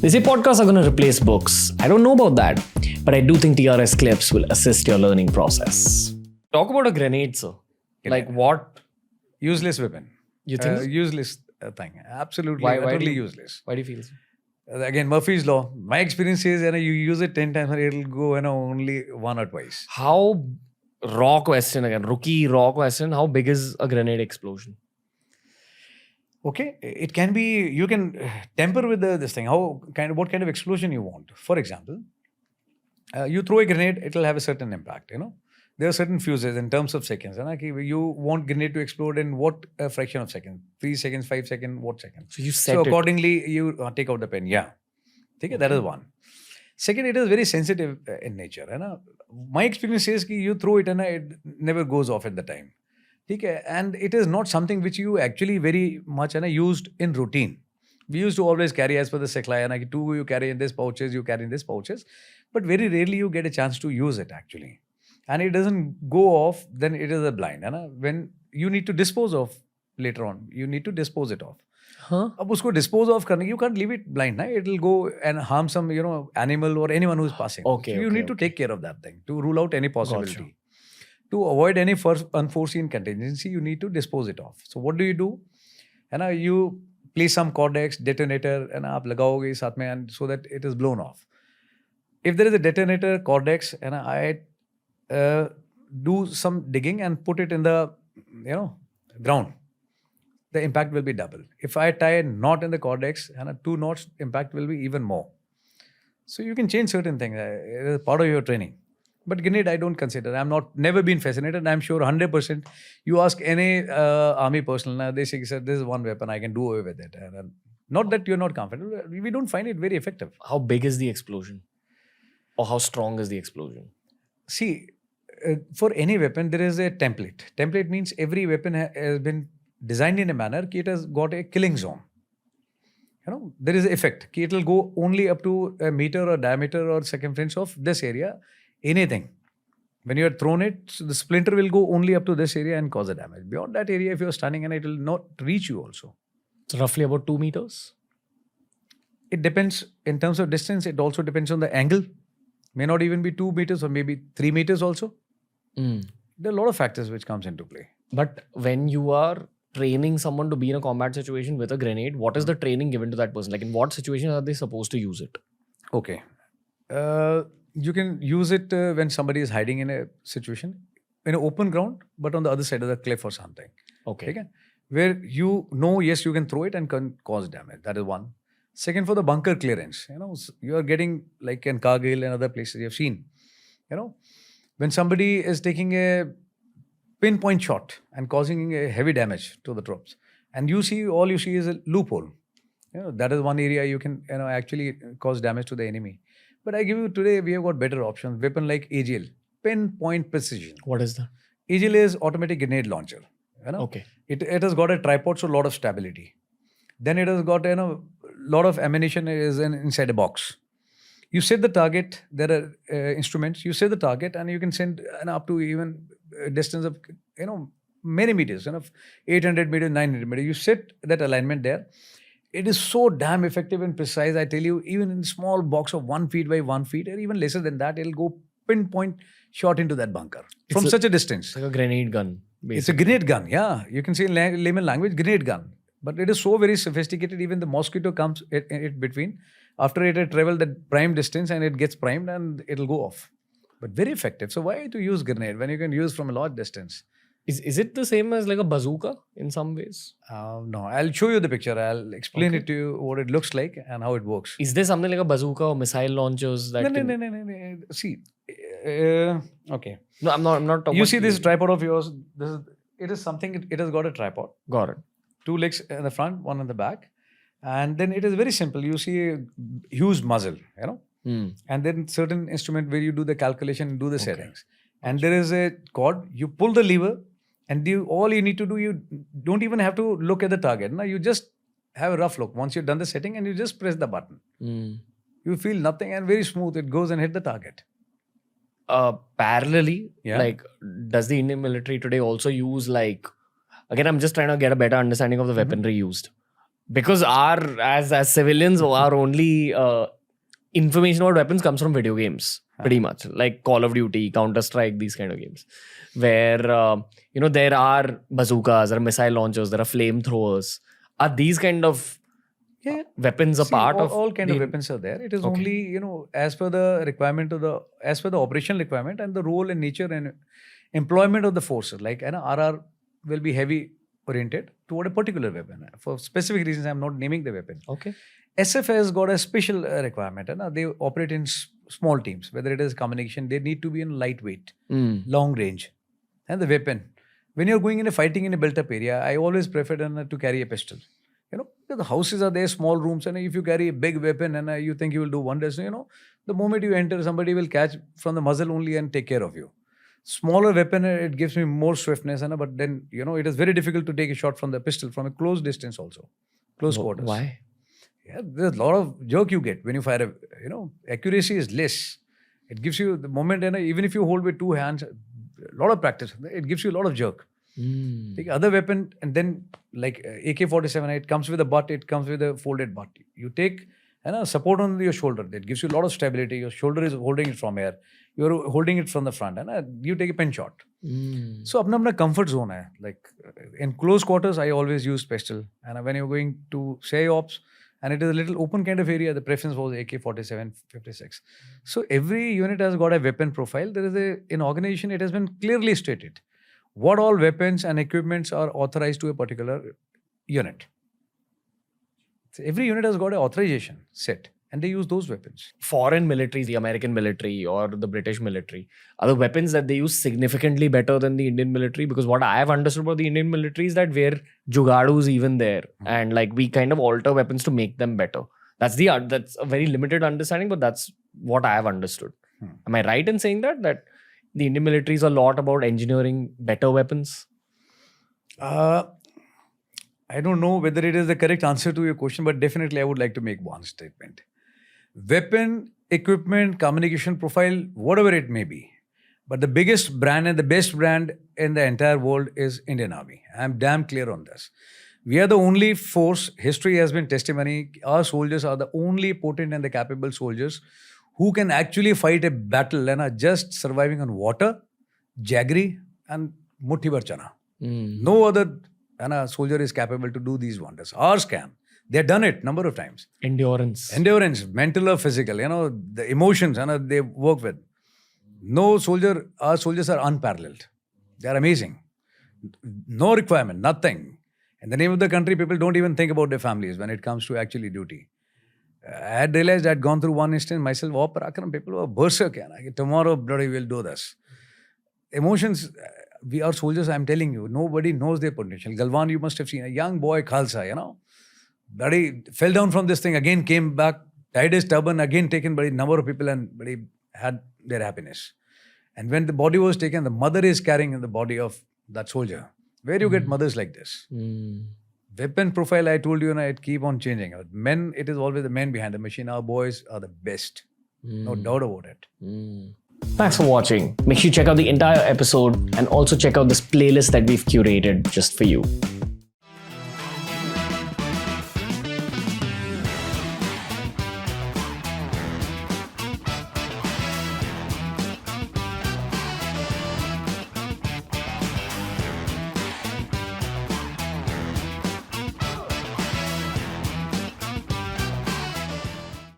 They say podcasts are going to replace books. I don't know about that, but I do think TRS clips will assist your learning process. Talk about a grenade, sir. Like what? Useless weapon. You think so? Useless thing. Absolutely, Why totally do you- useless. Why do you feel so? Again, Murphy's law. My experience is, you use it 10 times and it'll go, only one or twice. How, raw question again, rookie raw question, how big is a grenade explosion? Okay, it can be. You can temper with this thing. What kind of explosion you want? For example, you throw a grenade, it will have a certain impact. There are certain fuses in terms of seconds. You want grenade to explode in what fraction of seconds? 3 seconds, 5 seconds, what seconds? So you set So it. accordingly, you take out the pen. Yeah, okay. That is one. Second, it is very sensitive in nature. My experience is that you throw it and it never goes off at the time. Okay? And it is not something which you actually very much used in routine. We used to always carry as per the seklai. Two you carry in this pouches, you carry in this pouches. But very rarely you get a chance to use it actually. And it doesn't go off, then it is a blind. When you need to dispose of later on, you need to dispose it off. Huh? अब उसको dispose off करने, you can't leave it blind. It will go and harm some animal or anyone who is passing. Okay, So you okay, need to take care of that thing to rule out any possibility. Gotcha. To avoid any unforeseen contingency, you need to dispose it off. So what do? You place some cordex, detonator, and आप लगाओगे साथ में, and so that it is blown off. If there is a detonator, cordex, and I do some digging and put it in the ground, the impact will be double. If I tie a knot in the cordex, and 2 knots, impact will be even more. So you can change certain things. It is part of your training. But grenade, I don't consider. Never been fascinated. I'm sure 100%. You ask any army personnel, they say, sir, this is one weapon, I can do away with it. And not that you're not confident. We don't find it very effective. How big is the explosion? Or how strong is the explosion? See, for any weapon, there is a template. Template means every weapon has been designed in a manner that it has got a killing zone. There is an effect. It will go only up to a meter or diameter or circumference of this area. Anything. When you are thrown it, so the splinter will go only up to this area and cause a damage. Beyond that area, if you are standing, and it will not reach you also. So roughly about 2 meters? It depends in terms of distance. It also depends on the angle. May not even be 2 meters or maybe 3 meters also. Mm. There are a lot of factors which comes into play. But when you are training someone to be in a combat situation with a grenade, what is the training given to that person? Like in what situation are they supposed to use it? Okay. You can use it when somebody is hiding in a situation, in an open ground, but on the other side of the cliff or something. Okay. Where yes, you can throw it and can cause damage. That is one. Second, for the bunker clearance. You are getting like in Kargil and other places you have seen. When somebody is taking a pinpoint shot and causing a heavy damage to the troops, and all you see is a loophole. That is one area you can actually cause damage to the enemy. But I give you today, we have got better options. Weapon like AGL, pinpoint precision. What is that? AGL is automatic grenade launcher. Okay. It has got a tripod, so a lot of stability. Then it has got lot of ammunition is inside a box. You set the target. There are instruments. You set the target, and you can send up to even a distance of many meters. 800 meters, 900 meters. You set that alignment there. It is so damn effective and precise. I tell you, even in a small box of 1 feet by 1 feet, or even lesser than that, it'll go pinpoint shot into that bunker from such a distance. It's like a grenade gun, basically. It's a grenade gun, yeah. You can say in layman language, grenade gun. But it is so very sophisticated, even the mosquito comes in between. After it had traveled that prime distance and it gets primed and it'll go off. But very effective. So why to use grenade when you can use from a large distance? Is it the same as like a bazooka in some ways? No, I'll show you the picture. I'll explain it to you what it looks like and how it works. Is there something like a bazooka or missile launchers that No. See, okay. No, I'm not talking You about see this tripod of yours? It is something, it has got a tripod. Got it. 2 legs in the front, 1 in the back. And then it is very simple. You see a huge muzzle, and then certain instrument where you do the calculation, do the settings. And there is a cord. You pull the lever, and all you need to do, you don't even have to look at the target. No, you just have a rough look. Once you've done the setting, and you just press the button. You feel nothing, and very smooth. It goes and hit the target. Parallelly, Yeah. like, does the Indian military today also use again, I'm just trying to get a better understanding of the weaponry used. Because as civilians, our only information about weapons comes from video games, pretty much. Like Call of Duty, Counter-Strike, these kind of games. Where, there are bazookas, there are missile launchers, there are flamethrowers. Are these kind of weapons a part of... all kind of weapons are there. It is only, as per the requirement as per the operational requirement and the role and nature and employment of the forces. Like RR will be heavy oriented toward a particular weapon. For specific reasons, I'm not naming the weapon. Okay. SF has got a special requirement. They operate in small teams. Whether it is communication, they need to be in lightweight, long range. And the weapon. When you're going in a fighting in a built-up area, I always prefer to carry a pistol. The houses are there, small rooms, and if you carry a big weapon and you think you will do wonders, the moment you enter, somebody will catch from the muzzle only and take care of you. Smaller weapon, it gives me more swiftness, but then, it is very difficult to take a shot from the pistol from a close distance also. Close quarters. Why? Yeah, there's a lot of jerk you get when you fire accuracy is less. It gives you the moment, even if you hold with two hands, a lot of practice, it gives you a lot of jerk. Take other weapon, and then like AK-47, it comes with a butt, it comes with a folded butt. You take support on your shoulder, that gives you a lot of stability. Your shoulder is holding it from here, you're holding it from the front, and you take a pen shot. So apna comfort zone hai. Like in close quarters, I always use pistol, and when you're going to say ops and it is a little open kind of area, the preference was AK-47, 56. So every unit has got a weapon profile. There is in organization, it has been clearly stated what all weapons and equipments are authorized to a particular unit. So every unit has got an authorization set, and they use those weapons. Foreign militaries, the American military or the British military, are the weapons that they use significantly better than the Indian military? Because what I have understood about the Indian military is that we're jugadus even there, and like we kind of alter weapons to make them better. That's a very limited understanding, but that's what I have understood. Am I right in saying that the Indian military is a lot about engineering better weapons? I don't know whether it is the correct answer to your question, but definitely I would like to make one statement. Weapon, equipment, communication profile, whatever it may be. But the biggest brand and the best brand in the entire world is Indian Army. I'm damn clear on this. We are the only force, history has been testimony, our soldiers are the only potent and the capable soldiers who can actually fight a battle and are just surviving on water, jaggery, and muthi bhar chana. No other soldier is capable to do these wonders. Ours can. They've done it number of times. Endurance, mental or physical, the emotions they work with. No soldier, our soldiers are unparalleled. They are amazing. No requirement, nothing. In the name of the country, people don't even think about their families when it comes to actually duty. I had realized I had gone through one instance myself, people were berserk. Tomorrow, bloody, we'll do this. Emotions, we are soldiers, I'm telling you, nobody knows their potential. Galwan, you must have seen a young boy, Khalsa, bloody fell down from this thing, again came back, tied his turban, again taken by a number of people and bloody had their happiness. And when the body was taken, the mother is carrying the body of that soldier. Where do you get mothers like this? Weapon profile, I told you, it keep on changing. Men, it is always the men behind the machine. Our boys are the best. No doubt about it. Thanks for watching. Make sure you check out the entire episode and also check out this playlist that we've curated just for you.